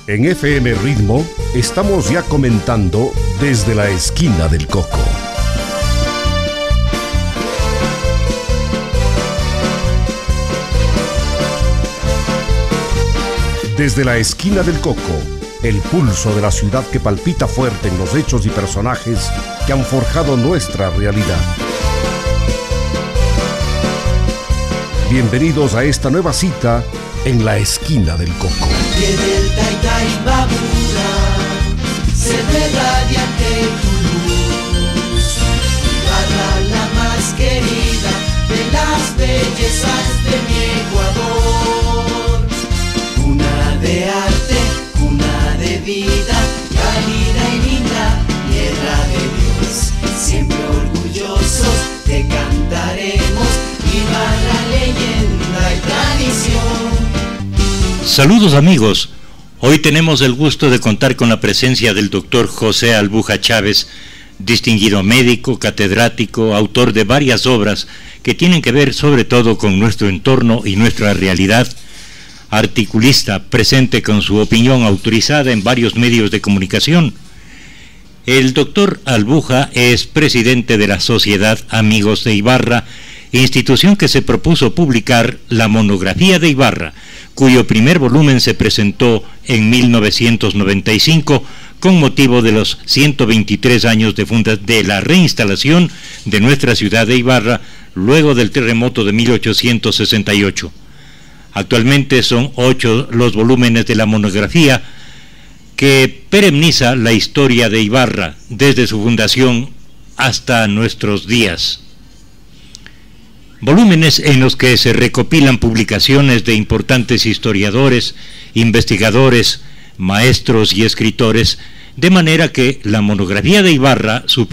En FM Ritmo estamos ya comentando Desde la Esquina del Coco. Desde la Esquina del Coco, el pulso de la ciudad que palpita fuerte en los hechos y personajes que han forjado nuestra realidad. Bienvenidos a esta nueva cita en la Esquina del Coco. Viene el Taytaybabura, se ve radiante tu luz. Ibarra, la más querida de las bellezas de mi Ecuador. Cuna de arte, cuna de vida, cálida y linda, tierra de Dios. Siempre orgullosos te cantaremos, Ibarra, leyenda y tradición. Saludos amigos, hoy tenemos el gusto de contar con la presencia del doctor José Albuja Chávez, distinguido médico, catedrático, autor de varias obras que tienen que ver sobre todo con nuestro entorno y nuestra realidad, articulista presente con su opinión autorizada en varios medios de comunicación. El doctor Albuja es presidente de la Sociedad Amigos de Ibarra, institución que se propuso publicar la monografía de Ibarra, cuyo primer volumen se presentó en 1995 con motivo de los 123 años de la reinstalación de nuestra ciudad de Ibarra luego del terremoto de 1868. Actualmente son 8 los volúmenes de la monografía que pereniza la historia de Ibarra desde su fundación hasta nuestros días. Volúmenes en los que se recopilan publicaciones de importantes historiadores, investigadores, maestros y escritores, de manera que la monografía de Ibarra, su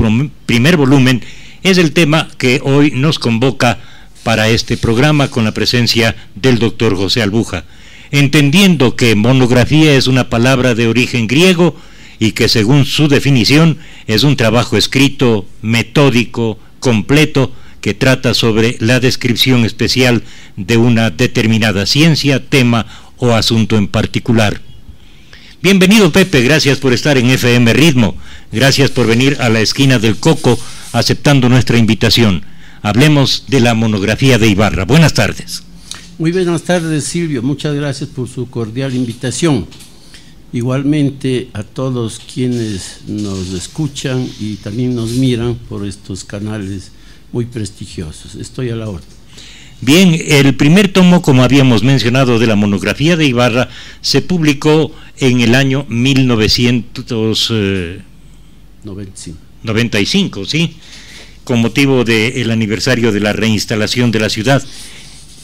primer volumen, es el tema que hoy nos convoca para este programa con la presencia del doctor José Albuja, entendiendo que monografía es una palabra de origen griego y que según su definición es un trabajo escrito, metódico, completo, que trata sobre la descripción especial de una determinada ciencia, tema o asunto en particular. Bienvenido Pepe, gracias por estar en FM Ritmo, gracias por venir a la Esquina del Coco aceptando nuestra invitación. Hablemos de la monografía de Ibarra. Buenas tardes. Muy buenas tardes Silvio, muchas gracias por su cordial invitación. Igualmente a todos quienes nos escuchan y también nos miran por estos canales muy prestigiosos. Estoy a la orden. Bien, el primer tomo, como habíamos mencionado, de la monografía de Ibarra se publicó en el año 1995, ¿sí? Con motivo del aniversario de la reinstalación de la ciudad.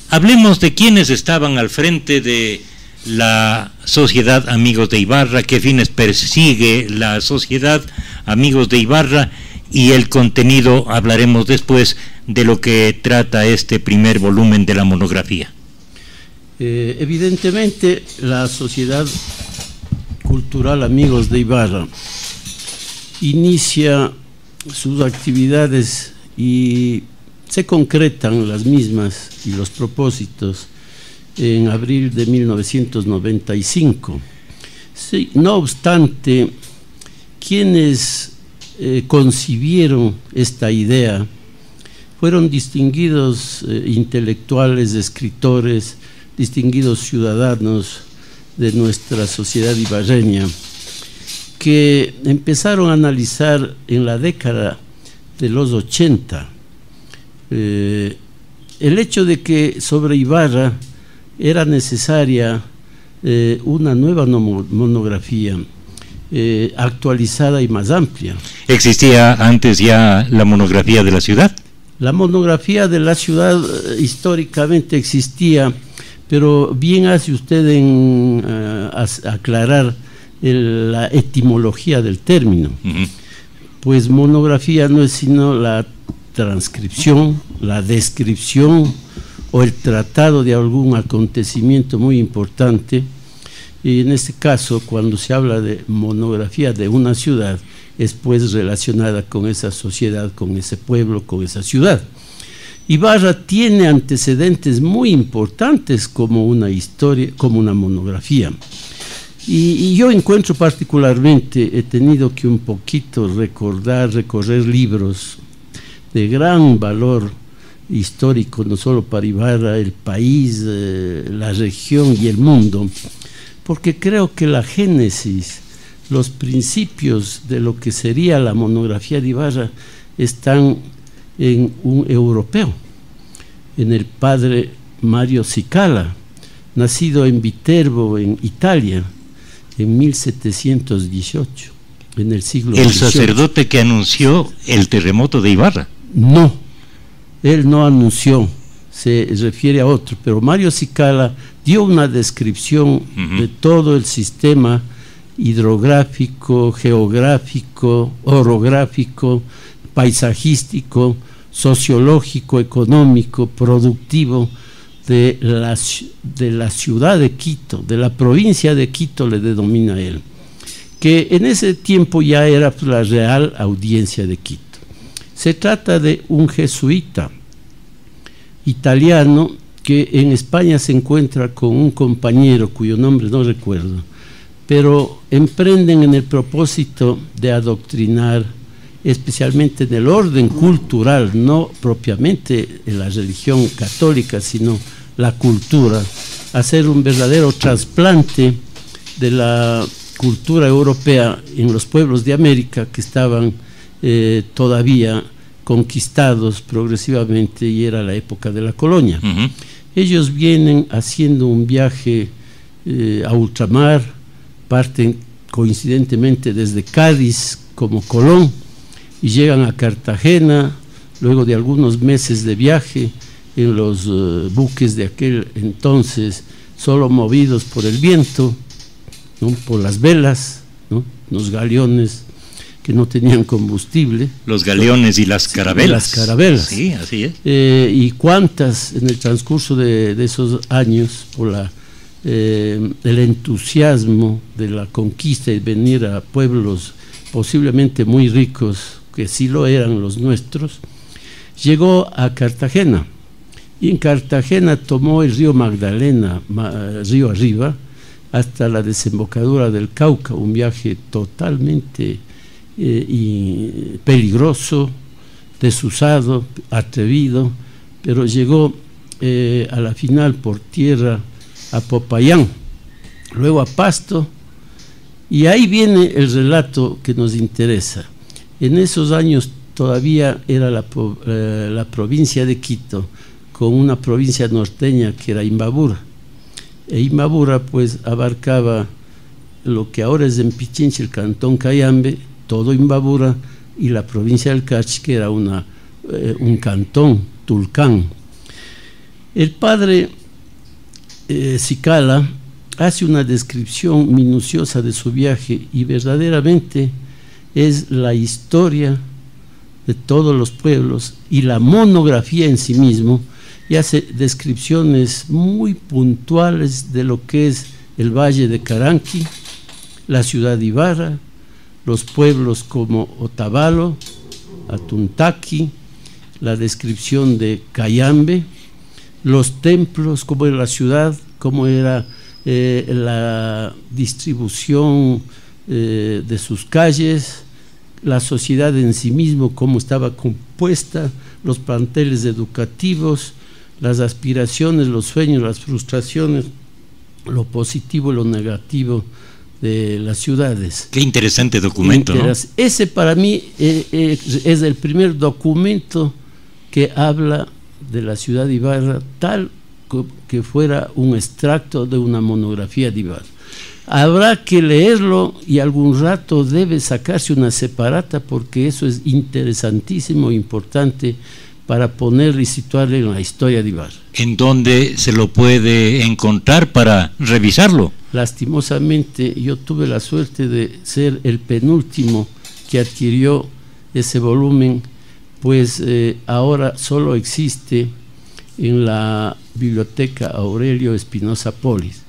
Hablemos de quiénes estaban al frente de la Sociedad Amigos de Ibarra, qué fines persigue la Sociedad Amigos de Ibarra, y el contenido hablaremos después de lo que trata este primer volumen de la monografía. Evidentemente la Sociedad Cultural Amigos de Ibarra inicia sus actividades y se concretan las mismas y los propósitos en abril de 1995. Sí, no obstante, quienes concibieron esta idea fueron distinguidos intelectuales, escritores, distinguidos ciudadanos de nuestra sociedad ibarreña, que empezaron a analizar en la década de los 80 el hecho de que sobre Ibarra era necesaria una nueva monografía actualizada y más amplia. ¿Existía antes ya la monografía de la ciudad? La monografía de la ciudad históricamente existía, pero bien hace usted en aclarar la etimología del término. Pues monografía no es sino la transcripción, la descripción o el tratado de algún acontecimiento muy importante Y en este caso, cuando se habla de monografía de una ciudad, es pues relacionada con esa sociedad, con ese pueblo, con esa ciudad. Ibarra tiene antecedentes muy importantes como una historia, como una monografía. Y yo encuentro particularmente, he tenido que un poquito recorrer libros de gran valor histórico, no solo para Ibarra, el país, la región y el mundo, porque creo que la génesis, los principios de lo que sería la monografía de Ibarra están en un europeo, en el padre Mario Cicala, nacido en Viterbo, en Italia, en 1718, en el siglo XVIII. ¿El sacerdote que anunció el terremoto de Ibarra? No, él no anunció, se refiere a otro, pero Mario Cicala dio una descripción de todo el sistema hidrográfico, geográfico, orográfico, paisajístico, sociológico, económico, productivo de la ciudad de Quito, de la provincia de Quito, le denomina él, que en ese tiempo ya era la Real Audiencia de Quito. Se trata de un jesuita italiano que en España se encuentra con un compañero cuyo nombre no recuerdo, pero emprenden en el propósito de adoctrinar, especialmente en el orden cultural, no propiamente en la religión católica, sino la cultura, hacer un verdadero trasplante de la cultura europea en los pueblos de América que estaban todavía conquistados progresivamente, y era la época de la colonia. Ellos vienen haciendo un viaje a ultramar, parten coincidentemente desde Cádiz como Colón y llegan a Cartagena, luego de algunos meses de viaje en los buques de aquel entonces, solo movidos por el viento, ¿no?, por las velas, ¿no?, los galeones que no tenían combustible. Los galeones y las carabelas. Las carabelas. Sí, así es. Y cuántas en el transcurso de esos años, por el entusiasmo de la conquista y venir a pueblos posiblemente muy ricos, que sí lo eran los nuestros, llegó a Cartagena. Y en Cartagena tomó el río Magdalena, río arriba, hasta la desembocadura del Cauca, un viaje totalmente peligroso, desusado, atrevido, pero llegó a la final por tierra a Popayán, luego a Pasto, y ahí viene el relato que nos interesa. En esos años todavía era la provincia de Quito, con una provincia norteña que era Imbabura. E Imbabura pues abarcaba lo que ahora es en Pichincha, el cantón Cayambe, todo Imbabura, y la provincia del Carchi, que era un cantón, Tulcán. El padre Cicala hace una descripción minuciosa de su viaje, y verdaderamente es la historia de todos los pueblos y la monografía en sí mismo, y hace descripciones muy puntuales de lo que es el Valle de Caranqui, la ciudad de Ibarra, los pueblos como Otavalo, Atuntaqui, la descripción de Cayambe, los templos, cómo era la ciudad, cómo era la distribución de sus calles, la sociedad en sí mismo, cómo estaba compuesta, los planteles educativos, las aspiraciones, los sueños, las frustraciones, lo positivo y lo negativo de las ciudades. Qué interesante documento, ¿no? Ese para mí es el primer documento que habla de la ciudad de Ibarra, tal que fuera un extracto de una monografía de Ibarra. Habrá que leerlo, y algún rato debe sacarse una separata, porque eso es interesantísimo e importante para ponerle y situarle en la historia de Ibarra. ¿En dónde se lo puede encontrar para revisarlo? Lastimosamente yo tuve la suerte de ser el penúltimo que adquirió ese volumen, pues ahora solo existe en la biblioteca Aurelio Espinosa Polis.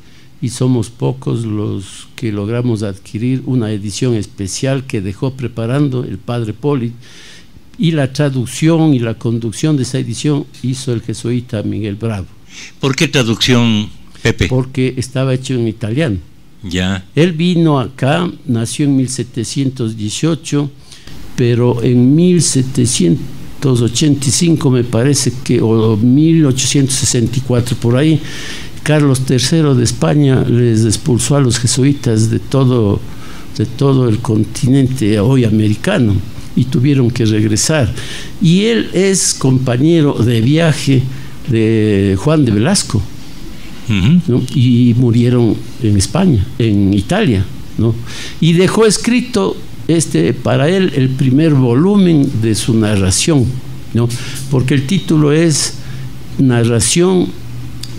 y somos pocos los que logramos adquirir una edición especial que dejó preparando el padre Poli, y la traducción y la conducción de esa edición hizo el jesuita Miguel Bravo. ¿Por qué traducción, Pepe? Porque estaba hecho en italiano. Ya. Él vino acá, nació en 1718, pero en 1785 me parece que, o 1864 por ahí, Carlos III de España les expulsó a los jesuitas de todo el continente hoy americano, y tuvieron que regresar. Y él es compañero de viaje de Juan de Velasco, ¿no? Y murieron en España, en Italia, ¿no? Y dejó escrito para él el primer volumen de su narración, ¿no? Porque el título es Narración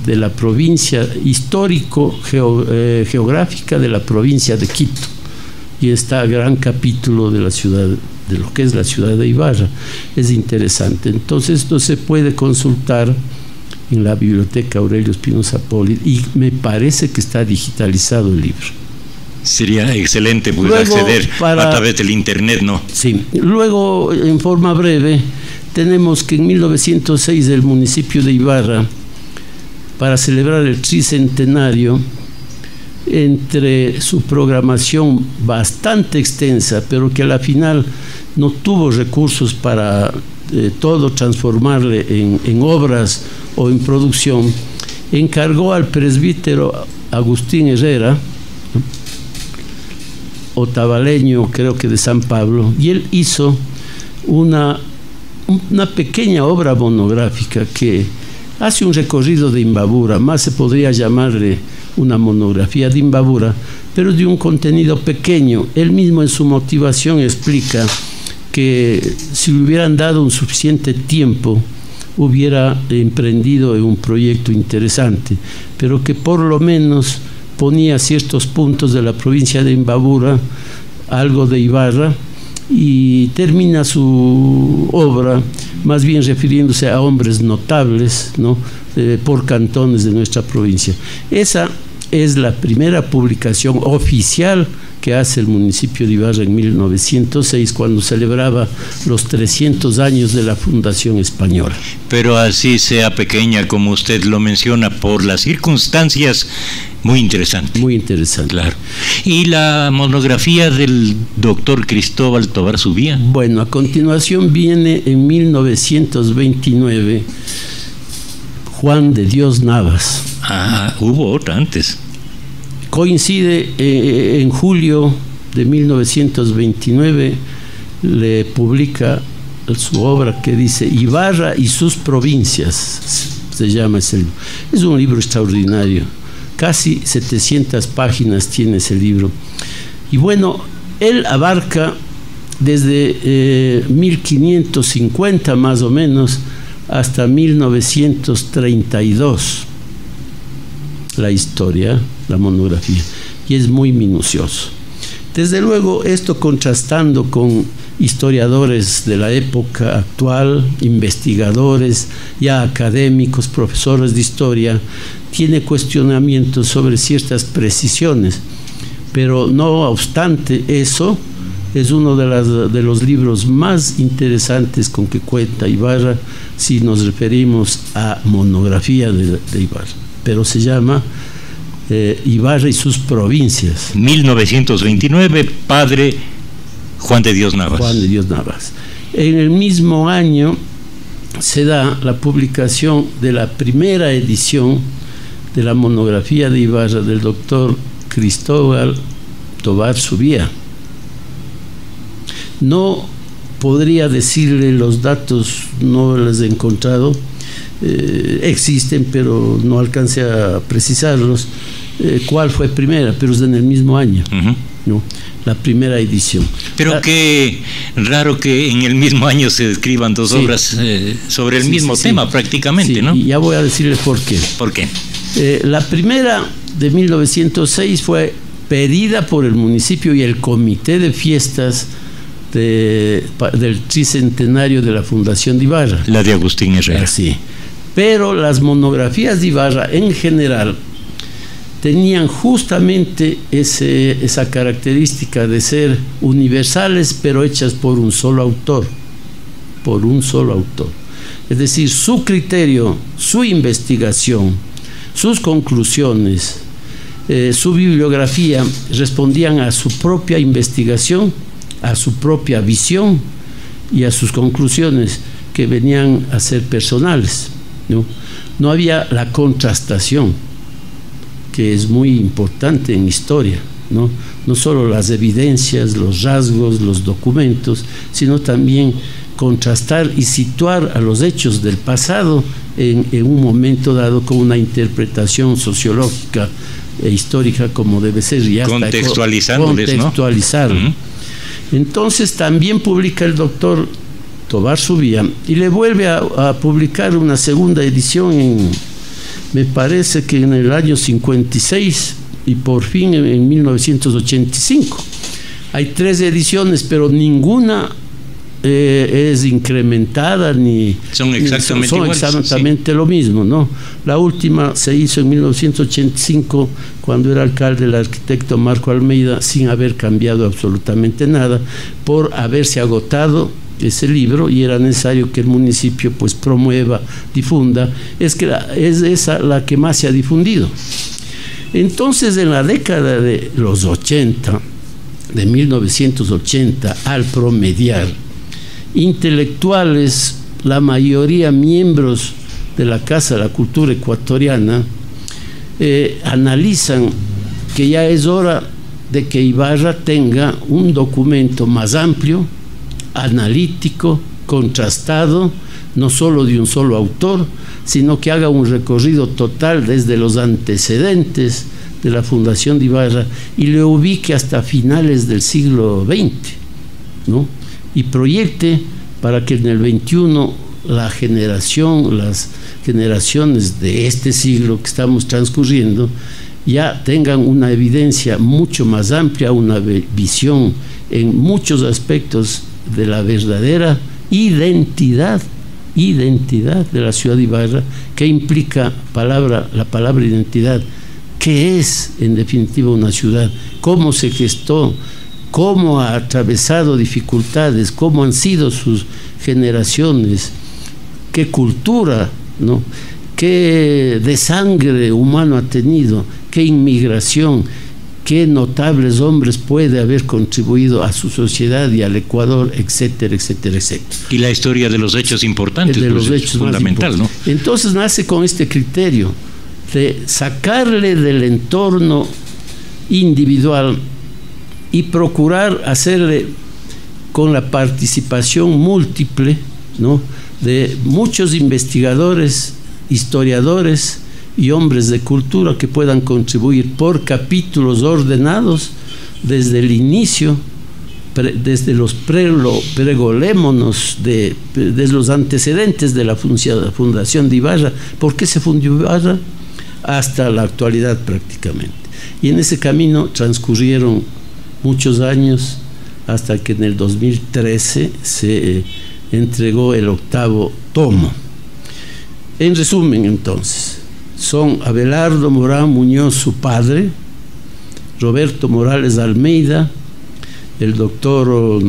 de la provincia histórico-geográfica de la provincia de Quito, y está gran capítulo de la ciudad, de lo que es la ciudad de Ibarra. Es interesante. Entonces esto se puede consultar en la biblioteca Aurelio Espinosa Poli, y me parece que está digitalizado el libro. Sería excelente poder Luego, acceder a través del internet, ¿no? Sí. Luego, en forma breve, tenemos que en 1906 el municipio de Ibarra, para celebrar el tricentenario, entre su programación bastante extensa, pero que a la final no tuvo recursos para todo transformarle en obras o en producción, encargó al presbítero Agustín Herrera, otavaleño creo que de San Pablo, y él hizo una pequeña obra monográfica que hace un recorrido de Imbabura, más se podría llamarle una monografía de Imbabura, pero de un contenido pequeño. Él mismo en su motivación explica que si le hubieran dado un suficiente tiempo hubiera emprendido en un proyecto interesante, pero que por lo menos ponía ciertos puntos de la provincia de Imbabura, algo de Ibarra, y termina su obra más bien refiriéndose a hombres notables, ¿no? Por cantones de nuestra provincia. Esa es la primera publicación oficial que hace el municipio de Ibarra en 1906, cuando celebraba los 300 años de la fundación española. Pero así sea pequeña como usted lo menciona, por las circunstancias, muy interesante. Muy interesante. Claro. ¿Y la monografía del doctor Cristóbal Tobar Subía? Bueno, a continuación viene en 1929 Juan de Dios Navas. Ah, hubo otra antes. Coincide en julio de 1929, le publica su obra que dice Ibarra y sus provincias, se llama ese libro. Es un libro extraordinario, casi 700 páginas tiene ese libro. Y bueno, él abarca desde 1550 más o menos hasta 1932 la historia, la monografía, y es muy minucioso. Desde luego, esto contrastando con historiadores de la época actual, investigadores, ya académicos, profesores de historia, tiene cuestionamientos sobre ciertas precisiones, pero no obstante eso, es uno de los libros más interesantes con que cuenta Ibarra si nos referimos a monografía de Ibarra, pero se llama Ibarra y sus provincias. 1929, padre Juan de Dios Navas. Juan de Dios Navas. En el mismo año se da la publicación de la primera edición de la monografía de Ibarra del doctor Cristóbal Tobar Subía. No podría decirle los datos, no los he encontrado, existen, pero no alcancé a precisarlos, cuál fue primera, pero es en el mismo año, ¿no? La primera edición. Pero qué raro que en el mismo año se escriban dos obras sobre el mismo tema prácticamente, ¿no? Y ya voy a decirle por qué. ¿Por qué? La primera de 1906 fue pedida por el municipio y el comité de fiestas del tricentenario de la Fundación de Ibarra. La de Agustín Herrera. Sí. Pero las monografías de Ibarra en general tenían justamente esa característica de ser universales, pero hechas por un solo autor, Es decir, su criterio, su investigación, sus conclusiones, su bibliografía respondían a su propia investigación, a su propia visión y a sus conclusiones, que venían a ser personales, ¿no? No había la contrastación, que es muy importante en historia, ¿no? No solo las evidencias, los rasgos, los documentos, sino también contrastar y situar a los hechos del pasado en un momento dado con una interpretación sociológica e histórica como debe ser, y hasta contextualizarlo, ¿no? Entonces también publica el doctor Tovar Subía y le vuelve a publicar una segunda edición me parece que en el año 56 y por fin en 1985. Hay 3 ediciones, pero ninguna es incrementada son exactamente lo mismo, ¿no? La última se hizo en 1985 cuando era alcalde el arquitecto Marco Almeida, sin haber cambiado absolutamente nada, por haberse agotado ese libro, y era necesario que el municipio pues promueva, difunda. Es esa la que más se ha difundido. Entonces, en la década de los 80, de 1980, al promediar, intelectuales, la mayoría miembros de la Casa de la Cultura Ecuatoriana, analizan que ya es hora de que Ibarra tenga un documento más amplio, analítico, contrastado, no solo de un solo autor, sino que haga un recorrido total desde los antecedentes de la fundación de Ibarra y le ubique hasta finales del siglo XX, ¿no? Y proyecte para que en el XXI las generaciones de este siglo que estamos transcurriendo ya tengan una evidencia mucho más amplia, una visión en muchos aspectos de la verdadera identidad de la ciudad de Ibarra, que implica la palabra identidad. ¿Qué es en definitiva una ciudad? ¿Cómo se gestó? ¿Cómo ha atravesado dificultades? ¿Cómo han sido sus generaciones? ¿Qué cultura, ¿no? ¿Qué desangre humano ha tenido? ¿Qué inmigración? ¿Qué notables hombres puede haber contribuido a su sociedad y al Ecuador, etcétera, etcétera, etcétera? Y la historia de los hechos importantes, de los hechos es fundamental, ¿no? Entonces nace con este criterio de sacarle del entorno individual y procurar hacerle, con la participación múltiple, ¿no?, de muchos investigadores, historiadores y hombres de cultura que puedan contribuir por capítulos ordenados desde el inicio, desde los pregolémonos, desde los antecedentes de la fundación de Ibarra, por qué se fundió Ibarra, hasta la actualidad prácticamente. Y en ese camino transcurrieron muchos años hasta que en el 2013 se entregó el 8º tomo. En resumen, entonces, son Abelardo Morán Muñoz, su padre, Roberto Morales Almeida, el doctor,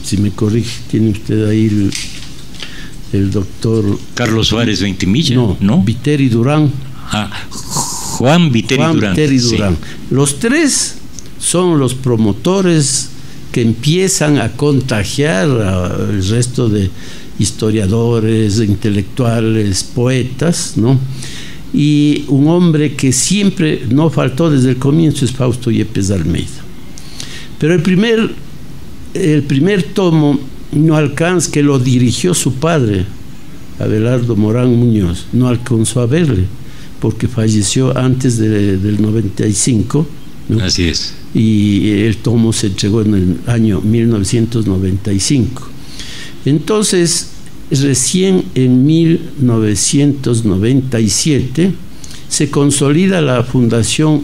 si me corrige, tiene usted ahí el doctor Carlos Suárez Ventimilla, ¿no? Viteri Durán. Juan Viteri Durán. Sí. Los 3 son los promotores que empiezan a contagiar al resto de historiadores, intelectuales, poetas, ¿no? Y un hombre que siempre no faltó desde el comienzo es Fausto Yepes Almeida. Pero el primer tomo no alcanza, que lo dirigió su padre, Abelardo Morán Muñoz, no alcanzó a verle, porque falleció antes del 95, ¿no? Así es. Y el tomo se entregó en el año 1995. Entonces, recién en 1997 se consolida la Fundación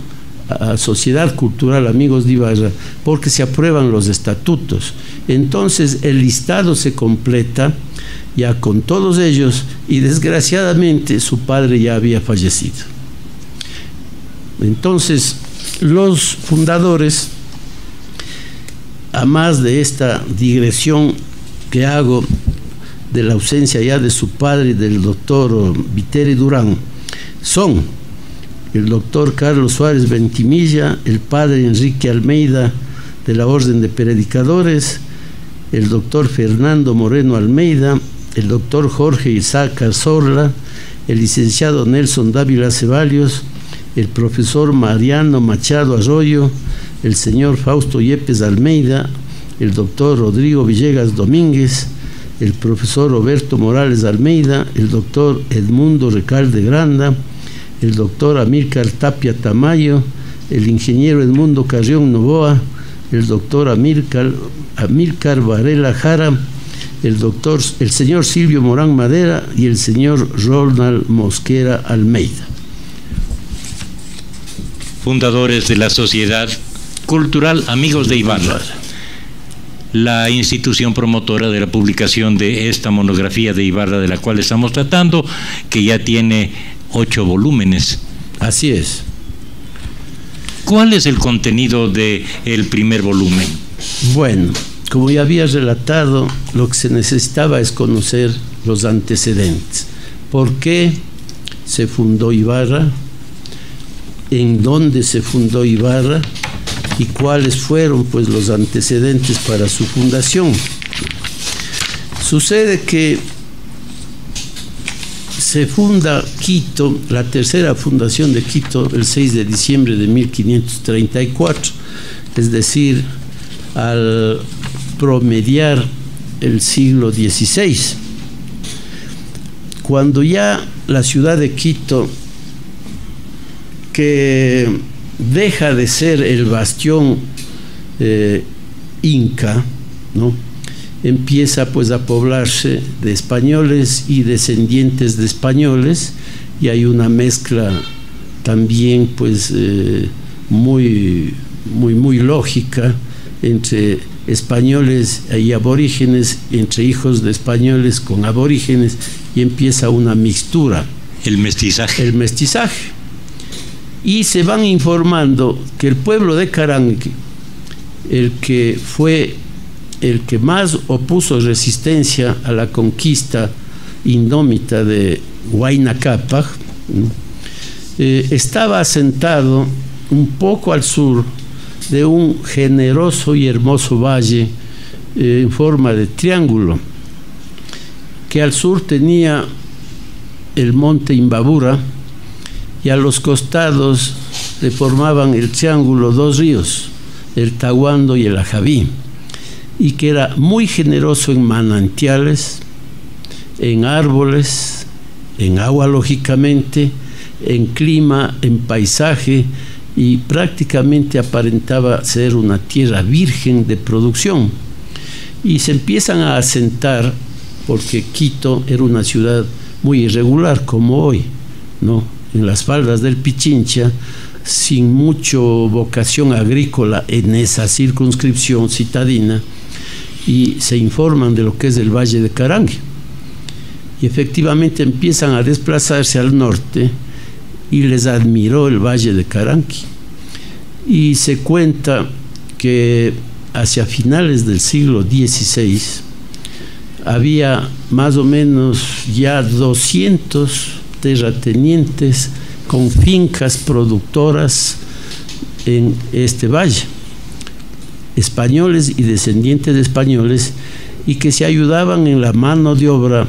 Sociedad Cultural Amigos de Ibarra, porque se aprueban los estatutos. Entonces el listado se completa ya con todos ellos, y desgraciadamente su padre ya había fallecido. Entonces, los fundadores, a más de esta digresión que hago de la ausencia ya de su padre, del doctor Viteri Durán, son el doctor Carlos Suárez Ventimilla, el padre Enrique Almeida de la Orden de Predicadores, el doctor Fernando Moreno Almeida, el doctor Jorge Isaac Cazorla, el licenciado Nelson Dávila Ceballos, el profesor Mariano Machado Arroyo, el señor Fausto Yepes Almeida, el doctor Rodrigo Villegas Domínguez, el profesor Roberto Morales Almeida, el doctor Edmundo Recalde Granda, el doctor Amílcar Tapia Tamayo, el ingeniero Edmundo Carrión Novoa, el doctor Amílcar Varela Jara, el señor Silvio Morán Madera y el señor Ronald Mosquera Almeida. Fundadores de la Sociedad Cultural Amigos de Ibarra, la institución promotora de la publicación de esta monografía de Ibarra de la cual estamos tratando, que ya tiene 8 volúmenes. Así es. ¿Cuál es el contenido del primer volumen? Bueno, como ya había relatado, lo que se necesitaba es conocer los antecedentes. ¿Por qué se fundó Ibarra? ¿En dónde se fundó Ibarra? ¿Y cuáles fueron, pues, los antecedentes para su fundación? Sucede que se funda Quito, la tercera fundación de Quito, el 6 de diciembre de 1534, es decir, al promediar el siglo XVI, cuando ya la ciudad de Quito, que deja de ser el bastión inca, ¿no?, empieza pues a poblarse de españoles y descendientes de españoles, y hay una mezcla también pues muy lógica entre españoles y aborígenes, entre hijos de españoles con aborígenes, y empieza una mixtura. El mestizaje. El mestizaje. Y se van informando que el pueblo de Carangui, el que fue el que más opuso resistencia a la conquista indómita de Huayna Cápac, estaba asentado un poco al sur de un generoso y hermoso valle en forma de triángulo, que al sur tenía el monte Imbabura, y a los costados le formaban el triángulo 2 ríos, el Tahuando y el Ajaví, y que era muy generoso en manantiales, en árboles, en agua lógicamente, en clima, en paisaje, y prácticamente aparentaba ser una tierra virgen de producción. Y se empiezan a asentar, porque Quito era una ciudad muy irregular como hoy, ¿no?, en las faldas del Pichincha, sin mucha vocación agrícola en esa circunscripción citadina, y se informan de lo que es el Valle de Carangui, y efectivamente empiezan a desplazarse al norte, y les admiró el Valle de Carangui, y se cuenta que hacia finales del siglo XVI había más o menos ya 200 terratenientes con fincas productoras en este valle, españoles y descendientes de españoles, y que se ayudaban en la mano de obra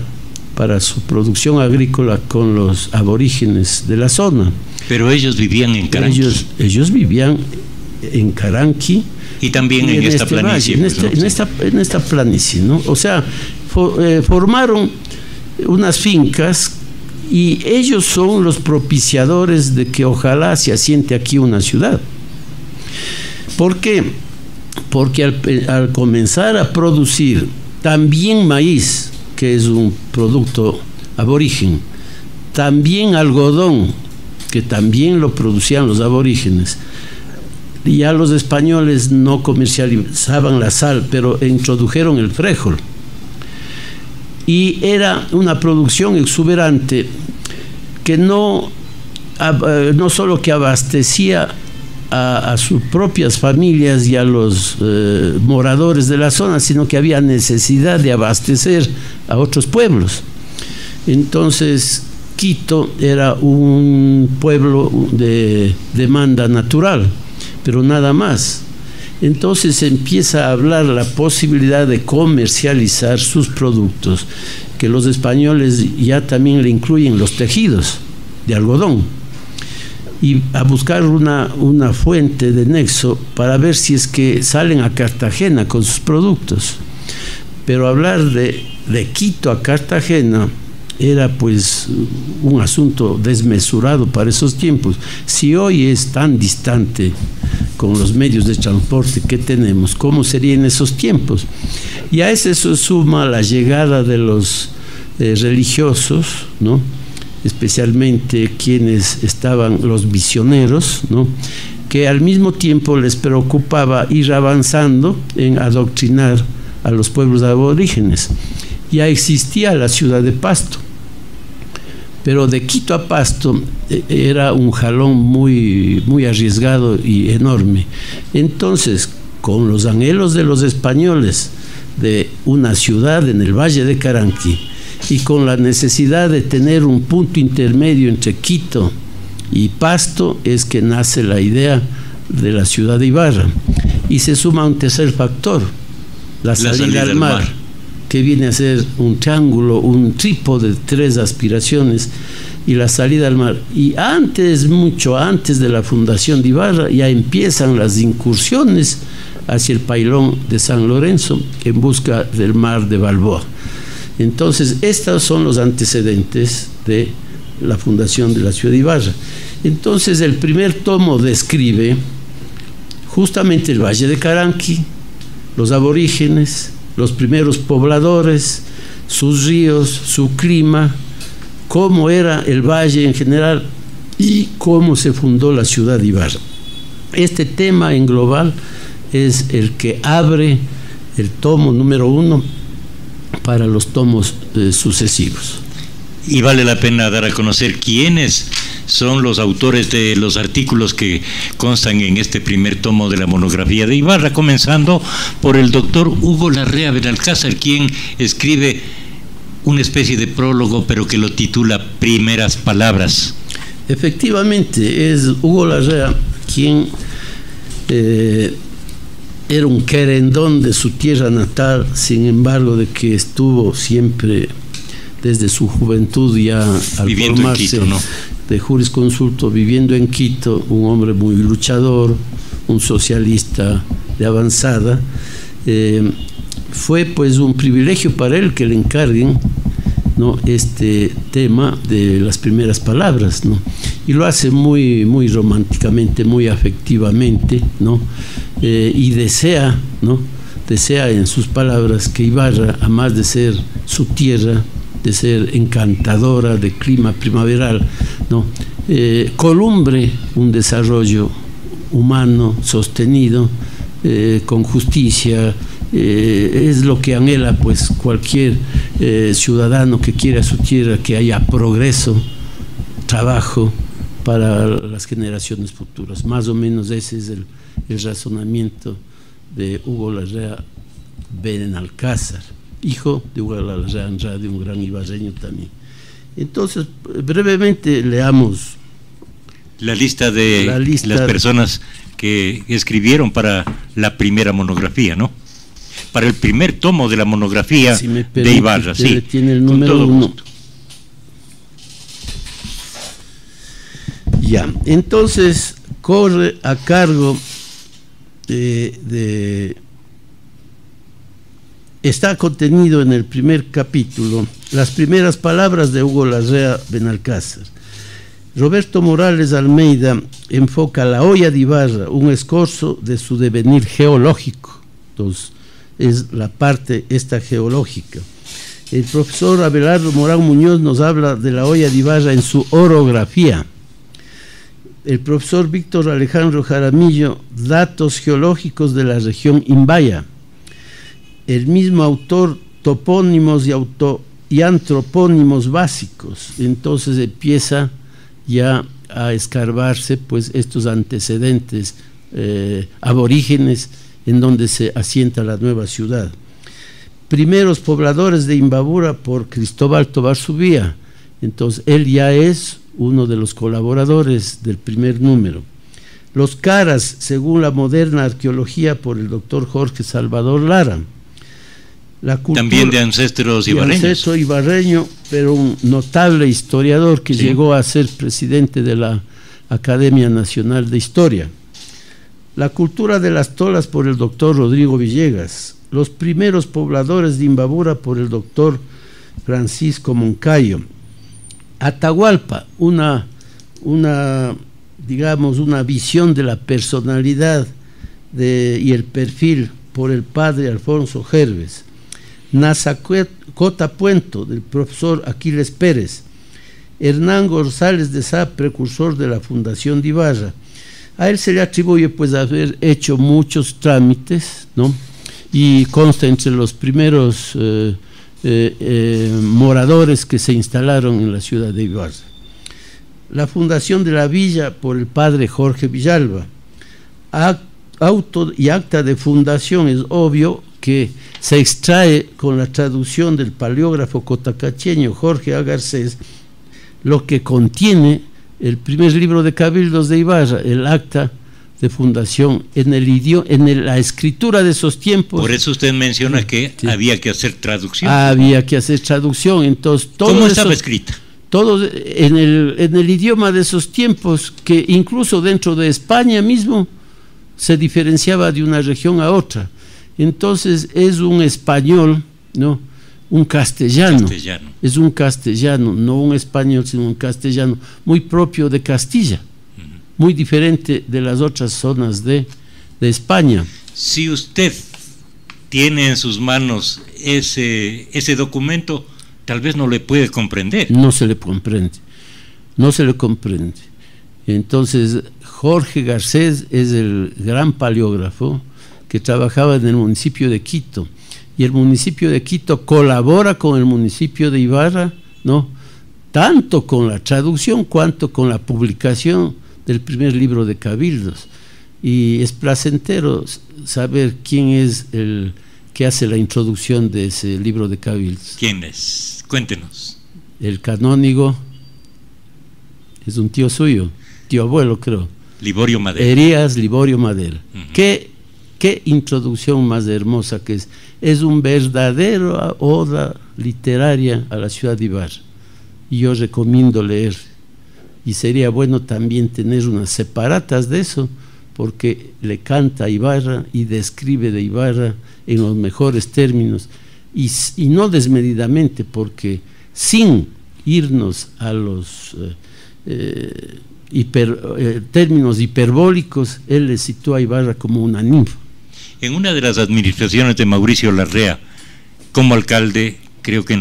para su producción agrícola con los aborígenes de la zona. Pero ellos vivían en Carangui. Ellos vivían en Carangui y también en esta planicie. En esta planicie, ¿no? O sea, formaron unas fincas, y ellos son los propiciadores de que ojalá se asiente aquí una ciudad. ¿Por qué? Porque al comenzar a producir también maíz, que es un producto aborigen, también algodón, que también lo producían los aborígenes, ya los españoles no comercializaban la sal, pero introdujeron el frijol, y era una producción exuberante que no no solo que abastecía a sus propias familias y a los moradores de la zona, sino que había necesidad de abastecer a otros pueblos. Entonces Quito era un pueblo de demanda natural, pero nada más. Entonces empieza a hablar la posibilidad de comercializar sus productos, que los españoles ya también le incluyen los tejidos de algodón, y a buscar una fuente de nexo para ver si es que salen a Cartagena con sus productos. Pero hablar de Quito a Cartagena era pues un asunto desmesurado para esos tiempos. Si hoy es tan distante con los medios de transporte que tenemos, ¿cómo sería en esos tiempos? Y a eso se suma la llegada de los religiosos, ¿no? Especialmente quienes estaban los misioneros, ¿no? Que al mismo tiempo les preocupaba ir avanzando en adoctrinar a los pueblos aborígenes. Ya existía la ciudad de Pasto, pero de Quito a Pasto era un jalón muy arriesgado y enorme. Entonces, con los anhelos de los españoles de una ciudad en el Valle de Caranqui, y con la necesidad de tener un punto intermedio entre Quito y Pasto, es que nace la idea de la ciudad de Ibarra. Y se suma un tercer factor, la salida al mar, que viene a ser un triángulo, un trípode de 3 aspiraciones, y la salida al mar. Y antes, mucho antes de la fundación de Ibarra, ya empiezan las incursiones hacia el pailón de San Lorenzo en busca del mar de Balboa. Entonces, estos son los antecedentes de la fundación de la ciudad de Ibarra. Entonces, el primer tomo describe justamente el Valle de Caranqui, los aborígenes, los primeros pobladores, sus ríos, su clima, cómo era el valle en general y cómo se fundó la ciudad de Ibarra. Este tema en global es el que abre el tomo número 1 para los tomos sucesivos. Y vale la pena dar a conocer quiénes son los autores de los artículos que constan en este primer tomo de la monografía de Ibarra, comenzando por el doctor Hugo Larrea Benalcázar, quien escribe una especie de prólogo, pero que lo titula Primeras Palabras. Efectivamente, es Hugo Larrea quien era un querendón de su tierra natal, sin embargo de que estuvo siempre desde su juventud ya al viviendo formarse en Quito, ¿no? De jurisconsulto, viviendo en Quito, un hombre muy luchador, un socialista de avanzada. Fue pues un privilegio para él que le encarguen, ¿no?, este tema de las primeras palabras, ¿no? Y lo hace muy románticamente, muy afectivamente, ¿no? Y desea, ¿no?, desea en sus palabras que Ibarra, además de ser su tierra, de ser encantadora, de clima primaveral, ¿no?, columbre un desarrollo humano sostenido, con justicia. Es lo que anhela pues cualquier ciudadano que quiera su tierra, que haya progreso, trabajo para las generaciones futuras. Más o menos ese es el razonamiento de Hugo Larrea Benalcázar, hijo de Hugo Larrea Andrade, un gran ibarreño también. Entonces, brevemente leamos la lista de las personas que escribieron para la primera monografía, ¿no? Para el primer tomo de la monografía, si me permite, de Ibarra, sí. Tiene el número 1. Ya, entonces corre a cargo está contenido en el primer capítulo las primeras palabras de Hugo Larrea Benalcázar. Roberto Morales Almeida enfoca la olla de Ibarra, un escorzo de su devenir geológico. Entonces, es la parte esta geológica. El profesor Abelardo Morán Muñoz nos habla de la olla de Ibarra en su orografía. El profesor Víctor Alejandro Jaramillo, datos geológicos de la región Imbaya. El mismo autor, topónimos y antropónimos básicos. Entonces empieza ya a escarbarse pues estos antecedentes aborígenes en donde se asienta la nueva ciudad. Primeros pobladores de Imbabura por Cristóbal Tobar Subía, entonces él ya es uno de los colaboradores del primer número. Los Caras, según la moderna arqueología, por el doctor Jorge Salvador Lara. La cultura, también de ancestros ibarreños. Ancestro ibarreño, pero un notable historiador que llegó a ser presidente de la Academia Nacional de Historia. La cultura de las tolas por el doctor Rodrigo Villegas. Los primeros pobladores de Imbabura por el doctor Francisco Moncayo. Atahualpa, digamos, una visión de la personalidad y el perfil por el padre Alfonso Gerves. Nazacota Puento, del profesor Aquiles Pérez. Hernán González de Sá, precursor de la Fundación de Ibarra. A él se le atribuye pues haber hecho muchos trámites, ¿no? Y consta entre los primeros moradores que se instalaron en la ciudad de Ibarra. La fundación de la villa por el padre Jorge Villalba. Auto y acta de fundación, es obvio que se extrae con la traducción del paleógrafo cotacacheño Jorge A. Garcés, lo que contiene el primer libro de cabildos de Ibarra, el acta de fundación en la escritura de esos tiempos. Por eso usted menciona que había que hacer traducción. Había que hacer traducción, entonces todo ¿cómo estaba escrita? Todo en el idioma de esos tiempos, que incluso dentro de España mismo se diferenciaba de una región a otra. Entonces es un español, ¿no? Un castellano. Es un castellano, no un español, sino un castellano muy propio de Castilla, muy diferente de las otras zonas de España. Si usted tiene en sus manos ese documento, tal vez no le puede comprender. No se le comprende, no se le comprende. Entonces Jorge Garcés es el gran paleógrafo que trabajaba en el municipio de Quito, y el municipio de Quito colabora con el municipio de Ibarra, ¿no? Tanto con la traducción cuanto con la publicación del primer libro de cabildos. Y es placentero saber quién es el que hace la introducción de ese libro de cabildos. ¿Quién es? Cuéntenos. El canónigo es un tío suyo, tío abuelo creo. Liborio Madera. Herías Liborio Madera. Qué introducción más hermosa que es. Es un verdadero oda literaria a la ciudad de Ibarra. Y yo recomiendo leer. Y sería bueno también tener unas separatas de eso, porque le canta a Ibarra y describe de Ibarra en los mejores términos. Y no desmedidamente, porque sin irnos a los términos hiperbólicos, él le sitúa a Ibarra como una ninfa. En una de las administraciones de Mauricio Larrea, como alcalde, creo que en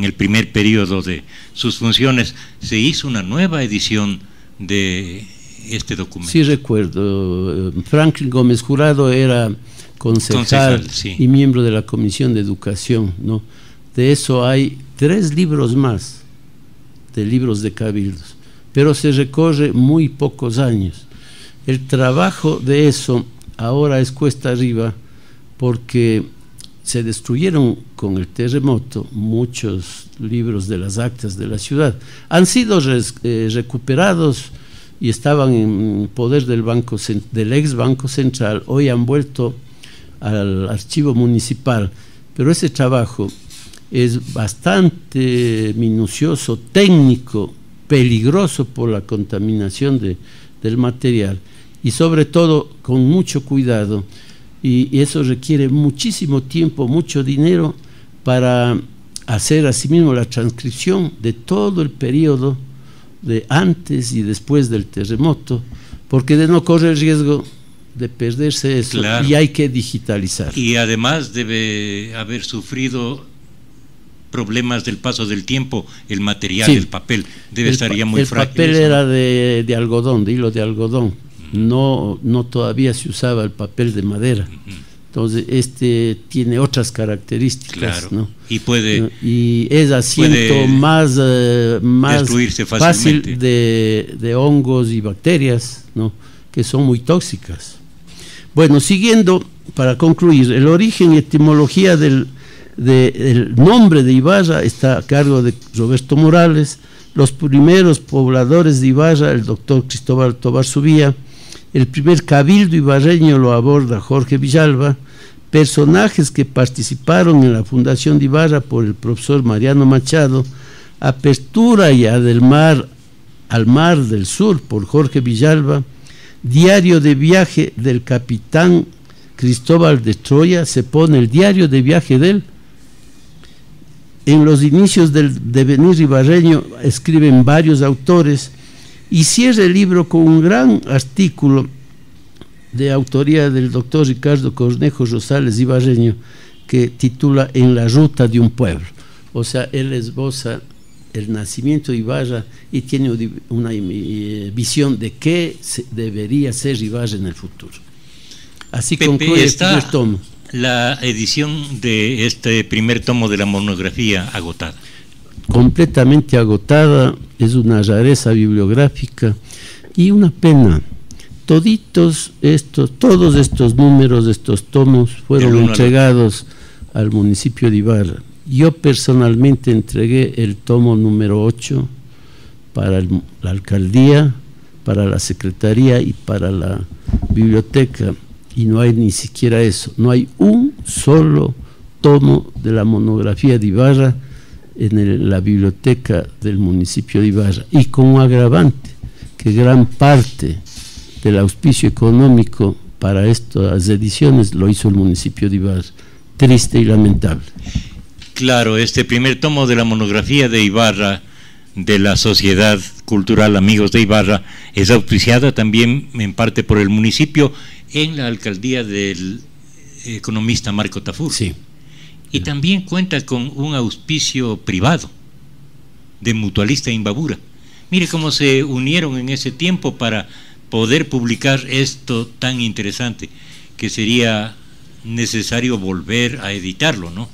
el primer periodo de sus funciones, se hizo una nueva edición de este documento. Sí, recuerdo. Franklin Gómez Jurado era concejal sí, y miembro de la Comisión de Educación, ¿no? De eso hay 3 libros más, de libros de cabildos, pero se recorre muy pocos años. El trabajo de eso ahora es cuesta arriba, porque se destruyeron con el terremoto muchos libros de las actas de la ciudad. Han sido recuperados y estaban en poder del ex Banco Central. Hoy han vuelto al archivo municipal, pero ese trabajo es bastante minucioso, técnico, peligroso por la contaminación del material, y sobre todo con mucho cuidado, y eso requiere muchísimo tiempo, mucho dinero para hacer asimismo la transcripción de todo el periodo de antes y después del terremoto, porque de no correr riesgo de perderse eso, claro, y hay que digitalizar. Y además debe haber sufrido problemas del paso del tiempo, el material, sí, el papel, debe estar ya muy frágil. El papel era de algodón, de hilo de algodón. No todavía se usaba el papel de madera. Entonces este tiene otras características, claro, ¿no? Y es asiento más destruirse fácil fácilmente de hongos y bacterias, ¿no? Que son muy tóxicas. Bueno, siguiendo, para concluir, el origen y etimología del nombre de Ibarra está a cargo de Roberto Morales. Los primeros pobladores de Ibarra, el doctor Cristóbal Tobar Subía. El primer cabildo ibarreño lo aborda Jorge Villalba. Personajes que participaron en la fundación de Ibarra por el profesor Mariano Machado. Apertura ya del mar al mar del sur por Jorge Villalba. Diario de viaje del capitán Cristóbal de Troya, se pone el diario de viaje de él. En los inicios del devenir ibarreño escriben varios autores, y cierra el libro con un gran artículo de autoría del doctor Ricardo Cornejo Rosales Ibarreño, que titula En la ruta de un pueblo. O sea, él esboza el nacimiento de Ibarra y tiene una visión de qué debería ser Ibarra en el futuro. Así concluye el primer tomo. La edición de este primer tomo de la monografía agotada. Completamente agotada, es una rareza bibliográfica y una pena. Todos estos números, estos tomos fueron entregados al municipio de Ibarra. Yo personalmente entregué el tomo número 8 para la alcaldía, para la secretaría y para la biblioteca, y no hay ni siquiera eso, no hay un solo tomo de la monografía de Ibarra en la biblioteca del municipio de Ibarra, y con un agravante, que gran parte del auspicio económico para estas ediciones lo hizo el municipio de Ibarra. Triste y lamentable. Claro, este primer tomo de la monografía de Ibarra, de la Sociedad Cultural Amigos de Ibarra, es auspiciada también en parte por el municipio en la alcaldía del economista Marco Tafur. Sí. Y también cuenta con un auspicio privado de Mutualista Imbabura. Mire cómo se unieron en ese tiempo para poder publicar esto tan interesante, que sería necesario volver a editarlo, ¿no?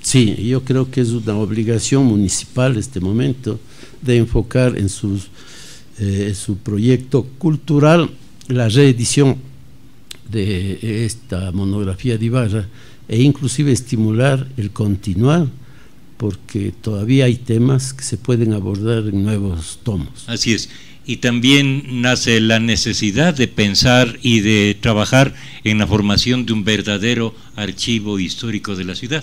Sí, yo creo que es una obligación municipal en este momento de enfocar en su proyecto cultural la reedición de esta monografía de Ibarra, e inclusive estimular el continuar, porque todavía hay temas que se pueden abordar en nuevos tomos. Así es. Y también nace la necesidad de pensar y de trabajar en la formación de un verdadero archivo histórico de la ciudad.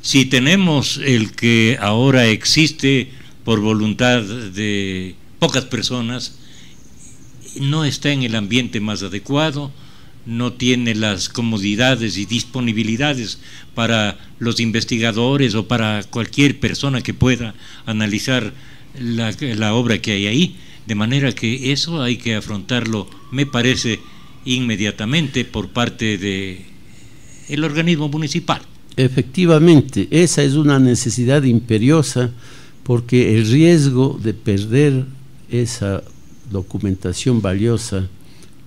Si tenemos el que ahora existe por voluntad de pocas personas, no está en el ambiente más adecuado, no tiene las comodidades y disponibilidades para los investigadores o para cualquier persona que pueda analizar la obra que hay ahí, de manera que eso hay que afrontarlo, me parece, inmediatamente por parte del organismo municipal. Efectivamente, esa es una necesidad imperiosa, porque el riesgo de perder esa documentación valiosa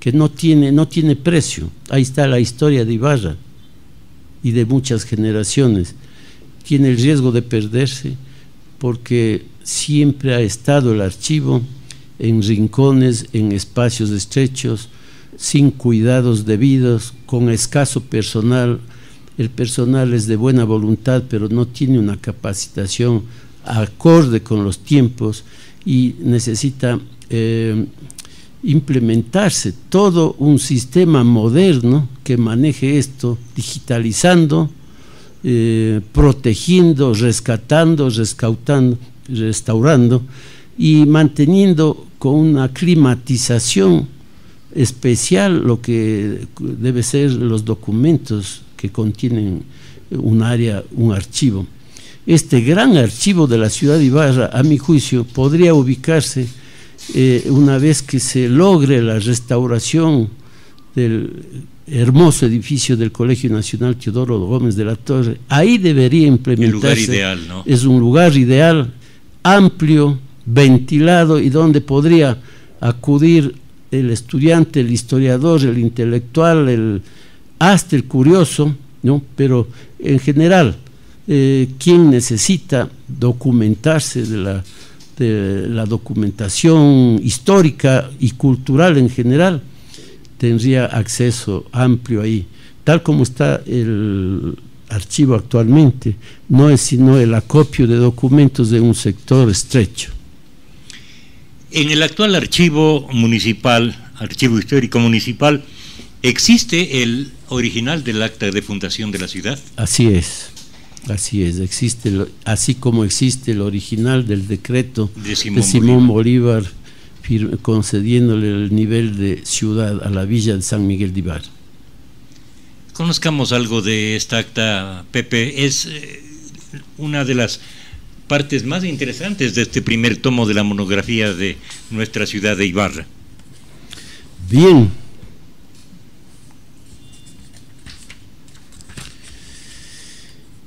que no tiene precio. Ahí está la historia de Ibarra y de muchas generaciones. Tiene el riesgo de perderse porque siempre ha estado el archivo en rincones, en espacios estrechos, sin cuidados debidos, con escaso personal. El personal es de buena voluntad, pero no tiene una capacitación acorde con los tiempos, y necesita implementarse todo un sistema moderno que maneje esto, digitalizando, protegiendo, rescatando, restaurando y manteniendo con una climatización especial lo que debe ser los documentos que contienen un área, un archivo. Este gran archivo de la ciudad de Ibarra, a mi juicio, podría ubicarse una vez que se logre la restauración del hermoso edificio del Colegio Nacional Teodoro Gómez de la Torre. Ahí debería implementarse. El lugar ideal, ¿no? Es un lugar ideal, amplio, ventilado, y donde podría acudir el estudiante, el historiador, el intelectual, hasta el curioso, ¿no? Pero en general, quien necesita documentarse de la documentación histórica y cultural en general, tendría acceso amplio ahí. Tal como está el archivo actualmente, no es sino el acopio de documentos de un sector estrecho. En el actual archivo municipal, archivo histórico municipal, ¿existe el original del acta de fundación de la ciudad? Así es, existe, así como existe el original del decreto de Simón Bolívar, concediéndole el nivel de ciudad a la villa de San Miguel de Ibarra. Conozcamos algo de esta acta, Pepe. Es una de las partes más interesantes de este primer tomo de la monografía de nuestra ciudad de Ibarra. Bien.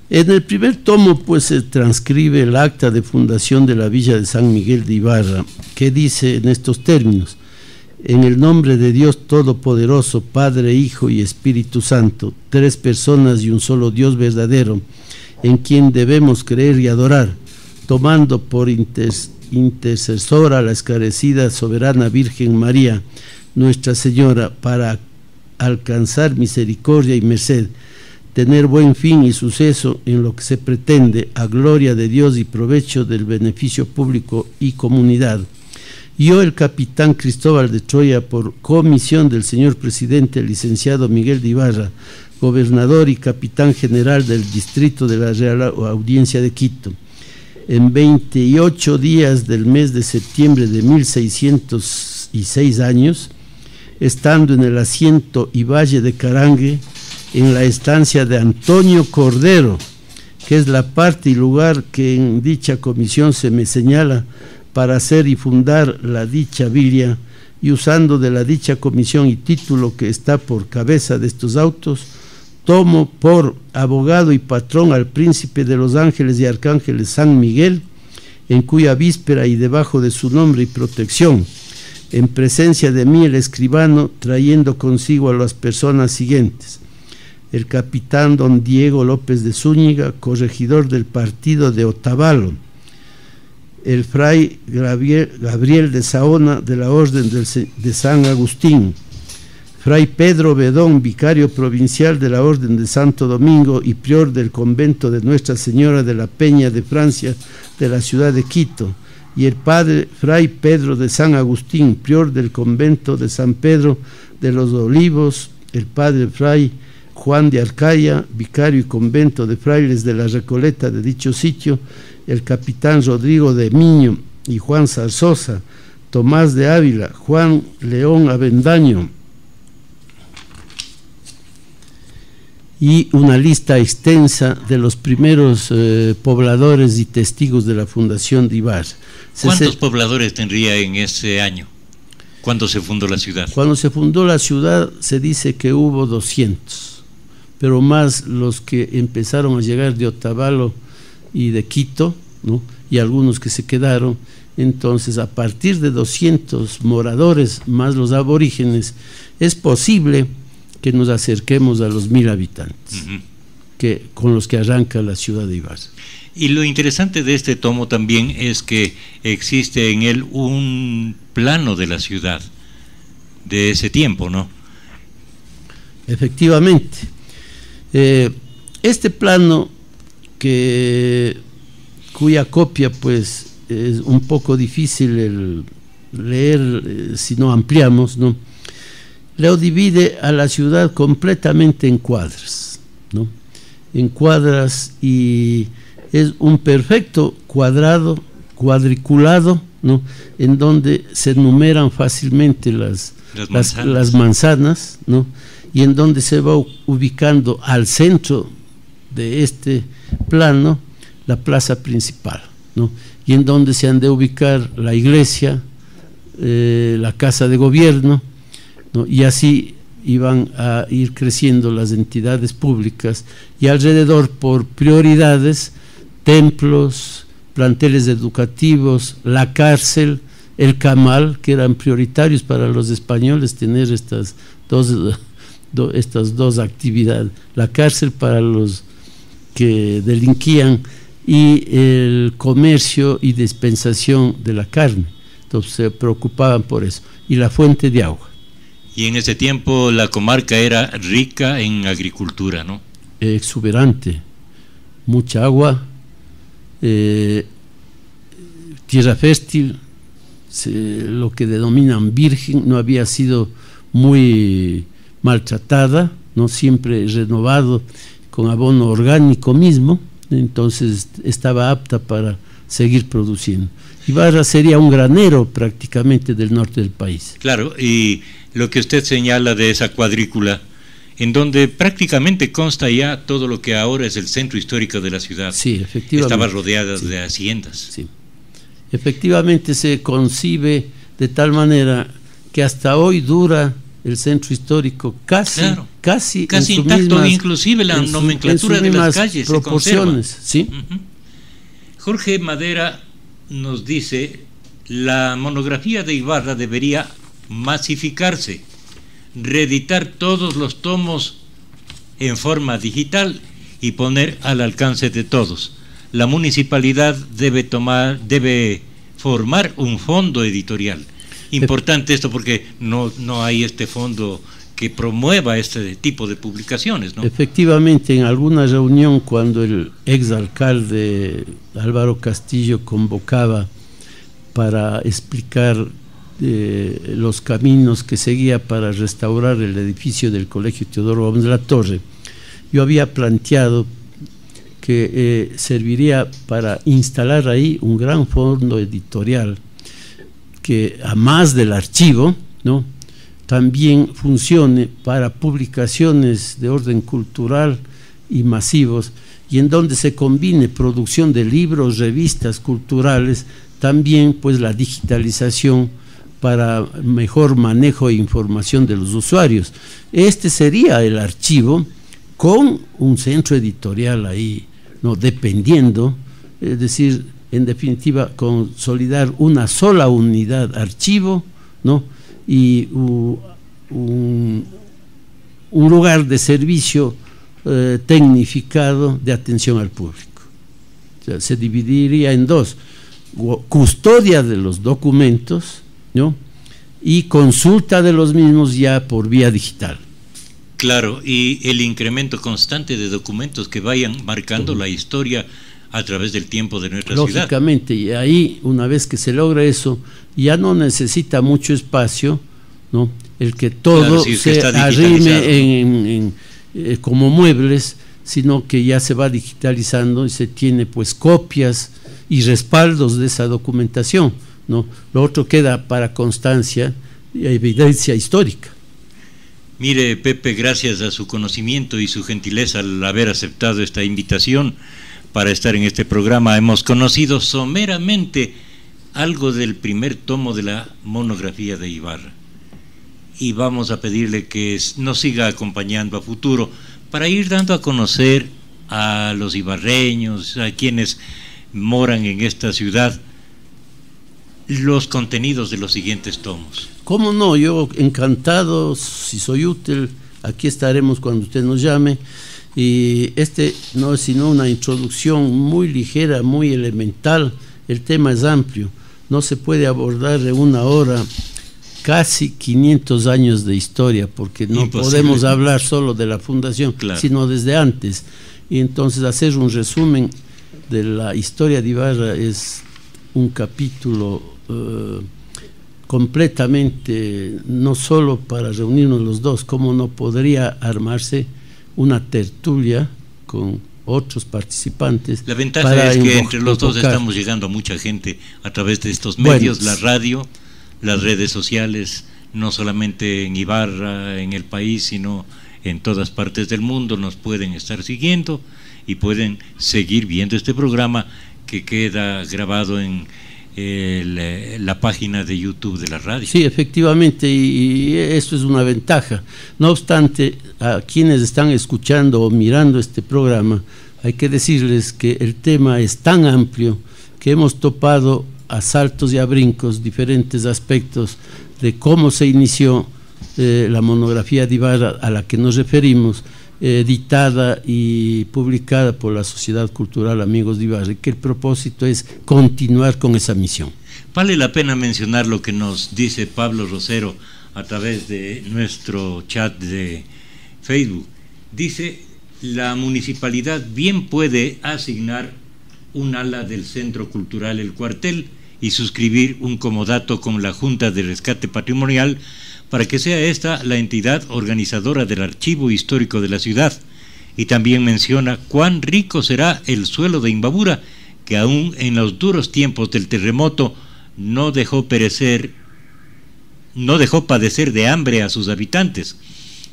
En el primer tomo pues se transcribe el acta de fundación de la villa de San Miguel de Ibarra, que dice en estos términos: en el nombre de Dios Todopoderoso, Padre, Hijo y Espíritu Santo, tres personas y un solo Dios verdadero, en quien debemos creer y adorar, tomando por intercesora a la esclarecida soberana Virgen María, Nuestra Señora, para alcanzar misericordia y merced, tener buen fin y suceso en lo que se pretende, a gloria de Dios y provecho del beneficio público y comunidad. Yo, el capitán Cristóbal de Troya, por comisión del señor presidente, el licenciado Miguel de Ibarra, gobernador y capitán general del distrito de la Real Audiencia de Quito, en 28 días del mes de septiembre de 1606 años, estando en el asiento y valle de Carangue, en la estancia de Antonio Cordero, que es la parte y lugar que en dicha comisión se me señala para hacer y fundar la dicha villa, y usando de la dicha comisión y título que está por cabeza de estos autos, tomo por abogado y patrón al príncipe de los ángeles y arcángeles San Miguel, en cuya víspera y debajo de su nombre y protección, en presencia de mí el escribano, trayendo consigo a las personas siguientes: el capitán don Diego López de Zúñiga, corregidor del partido de Otavalo; el fray Gabriel de Saona, de la Orden de San Agustín; fray Pedro Bedón, vicario provincial de la Orden de Santo Domingo y prior del convento de Nuestra Señora de la Peña de Francia de la ciudad de Quito; y el padre fray Pedro de San Agustín, prior del convento de San Pedro de los Olivos; el padre fray Juan de Arcaya, vicario y convento de frailes de la Recoleta de dicho sitio; el capitán Rodrigo de Miño y Juan Zarzosa, Tomás de Ávila, Juan León Avendaño, y una lista extensa de los primeros pobladores y testigos de la fundación de Ibarra. ¿Cuántos pobladores tendría en ese año? ¿Cuándo se fundó la ciudad? Cuando se fundó la ciudad se dice que hubo 200, pero más los que empezaron a llegar de Otavalo y de Quito, ¿no? Y algunos que se quedaron. Entonces, a partir de 200 moradores más los aborígenes, es posible que nos acerquemos a los 1000 habitantes, con los que arranca la ciudad de Ibarra. Y lo interesante de este tomo también es que existe en él un plano de la ciudad de ese tiempo, ¿no? Efectivamente. Este plano, cuya copia pues es un poco difícil el leer si no ampliamos, ¿no? Lo divide a la ciudad completamente en cuadras, ¿no? En cuadras, y es un perfecto cuadrado, cuadriculado, ¿no? En donde se enumeran fácilmente las manzanas, ¿no? Y en donde se va ubicando al centro de este plano la plaza principal, ¿no? Y en donde se han de ubicar la iglesia, la casa de gobierno, ¿no? Y así iban a ir creciendo las entidades públicas, y alrededor, por prioridades, templos, planteles educativos, la cárcel, el camal, que eran prioritarios para los españoles tener estas estas dos actividades, la cárcel para los que delinquían y el comercio y dispensación de la carne. Entonces se preocupaban por eso, y la fuente de agua. Y en ese tiempo la comarca era rica en agricultura, ¿no? Exuberante, mucha agua, tierra fértil, lo que denominan virgen, no había sido muy maltratada, no siempre renovado con abono orgánico mismo, entonces estaba apta para seguir produciendo. Ibarra sería un granero prácticamente del norte del país. Claro, y lo que usted señala de esa cuadrícula, en donde prácticamente consta ya todo lo que ahora es el centro histórico de la ciudad. Sí, efectivamente. Estaba rodeada Sí. de haciendas. Sí. Efectivamente se concibe de tal manera que hasta hoy dura el centro histórico casi Casi intacto, inclusive la nomenclatura de las calles proporciones, se conserva. ¿sí? Jorge Madera nos dice: la monografía de Ibarra debería masificarse, reeditar todos los tomos en forma digital y poner al alcance de todos. La municipalidad debe formar un fondo editorial. Importante esto porque no hay este fondo que promueva este tipo de publicaciones, ¿no? Efectivamente, en alguna reunión cuando el exalcalde Álvaro Castillo convocaba para explicar los caminos que seguía para restaurar el edificio del Colegio Teodoro Gómez de la Torre, yo había planteado que serviría para instalar ahí un gran fondo editorial que, a más del archivo, ¿no?, también funcione para publicaciones de orden cultural y masivos, y en donde se combine producción de libros, revistas culturales, también pues la digitalización para mejor manejo e información de los usuarios. Este sería el archivo con un centro editorial ahí, ¿no?, dependiendo, es decir, en definitiva, consolidar una sola unidad archivo, ¿no?, y un lugar de servicio tecnificado de atención al público. O sea, se dividiría en dos: custodia de los documentos, ¿no?, y consulta de los mismos ya por vía digital. Claro, y el incremento constante de documentos que vayan marcando la historia a través del tiempo de nuestra ciudad. Lógicamente, y ahí, una vez que se logra eso, ya no necesita mucho espacio, ¿no?, el que todo, claro, sí, se arrime como muebles, sino que ya se va digitalizando y se tiene pues copias y respaldos de esa documentación, ¿no? Lo otro queda para constancia y evidencia histórica. Mire, Pepe, gracias a su conocimiento y su gentileza al haber aceptado esta invitación para estar en este programa, hemos conocido someramente algo del primer tomo de la monografía de Ibarra, y vamos a pedirle que nos siga acompañando a futuro para ir dando a conocer a los ibarreños, a quienes moran en esta ciudad, los contenidos de los siguientes tomos. ¿Cómo no? Yo encantado, si soy útil, aquí estaremos cuando usted nos llame. Y este no es sino una introducción muy ligera, muy elemental. El tema es amplio, no se puede abordar en una hora casi 500 años de historia, porque no Imposible. Podemos hablar solo de la fundación, claro, sino desde antes. Y entonces hacer un resumen de la historia de Ibarra es un capítulo completamente, no solo para reunirnos los dos, como no podría armarse una tertulia con otros participantes. La ventaja es que entre los dos estamos llegando a mucha gente a través de estos medios, la radio, las redes sociales, no solamente en Ibarra, en el país, sino en todas partes del mundo. Nos pueden estar siguiendo y pueden seguir viendo este programa que queda grabado en la página de YouTube de la radio. Sí, efectivamente, y eso es una ventaja. No obstante, a quienes están escuchando o mirando este programa, hay que decirles que el tema es tan amplio que hemos topado a saltos y a brincos diferentes aspectos de cómo se inició la monografía de Ibarra a la que nos referimos, editada y publicada por la Sociedad Cultural Amigos de Ibarra, que el propósito es continuar con esa misión. Vale la pena mencionar lo que nos dice Pablo Rosero a través de nuestro chat de Facebook. Dice: la municipalidad bien puede asignar un ala del Centro Cultural El Cuartel y suscribir un comodato con la Junta de Rescate Patrimonial para que sea esta la entidad organizadora del archivo histórico de la ciudad. Y también menciona cuán rico será el suelo de Imbabura, que aún en los duros tiempos del terremoto no dejó padecer de hambre a sus habitantes.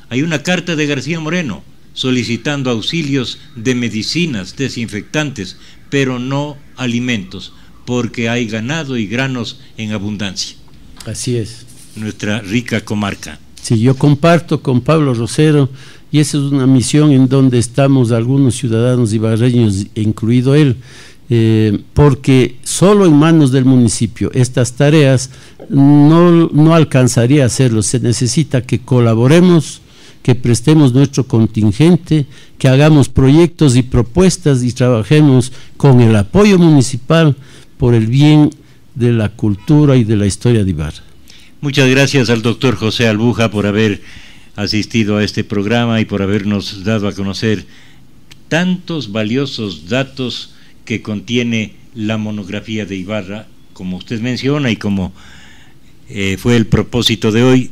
Hay una carta de García Moreno solicitando auxilios de medicinas, desinfectantes, pero no alimentos, porque hay ganado y granos en abundancia. Así es. Nuestra rica comarca. Sí, yo comparto con Pablo Rosero, y esa es una misión en donde estamos algunos ciudadanos ibarreños, incluido él, porque solo en manos del municipio estas tareas no alcanzaría a hacerlo. Se necesita que colaboremos, que prestemos nuestro contingente, que hagamos proyectos y propuestas y trabajemos con el apoyo municipal por el bien de la cultura y de la historia de Ibarra. Muchas gracias al doctor José Albuja por haber asistido a este programa y por habernos dado a conocer tantos valiosos datos que contiene la monografía de Ibarra, como usted menciona y como fue el propósito de hoy,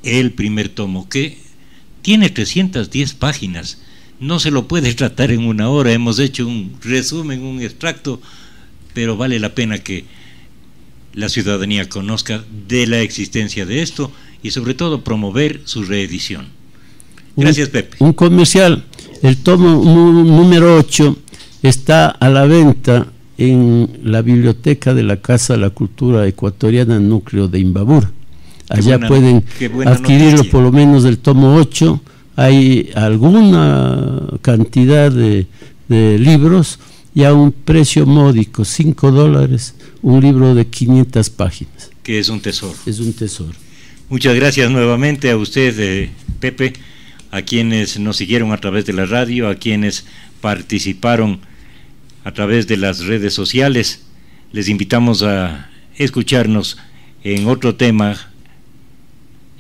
el primer tomo, que tiene 310 páginas. No se lo puede tratar en una hora. Hemos hecho un resumen, un extracto, pero vale la pena que la ciudadanía conozca de la existencia de esto y sobre todo promover su reedición. Gracias, Pepe. Un comercial. El tomo número 8 está a la venta en la biblioteca de la Casa de la Cultura Ecuatoriana, núcleo de Imbabura. Allá pueden adquirirlo, noticia. Por lo menos el tomo 8. Hay alguna cantidad de libros y a un precio módico, $5, un libro de 500 páginas. Que es un tesoro. Es un tesoro. Muchas gracias nuevamente a usted, Pepe, a quienes nos siguieron a través de la radio, a quienes participaron a través de las redes sociales. Les invitamos a escucharnos en otro tema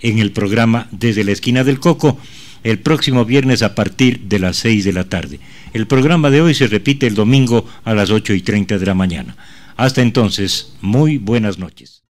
en el programa Desde la Esquina del Coco, el próximo viernes a partir de las 6 de la tarde. El programa de hoy se repite el domingo a las 8:30 de la mañana. Hasta entonces, muy buenas noches.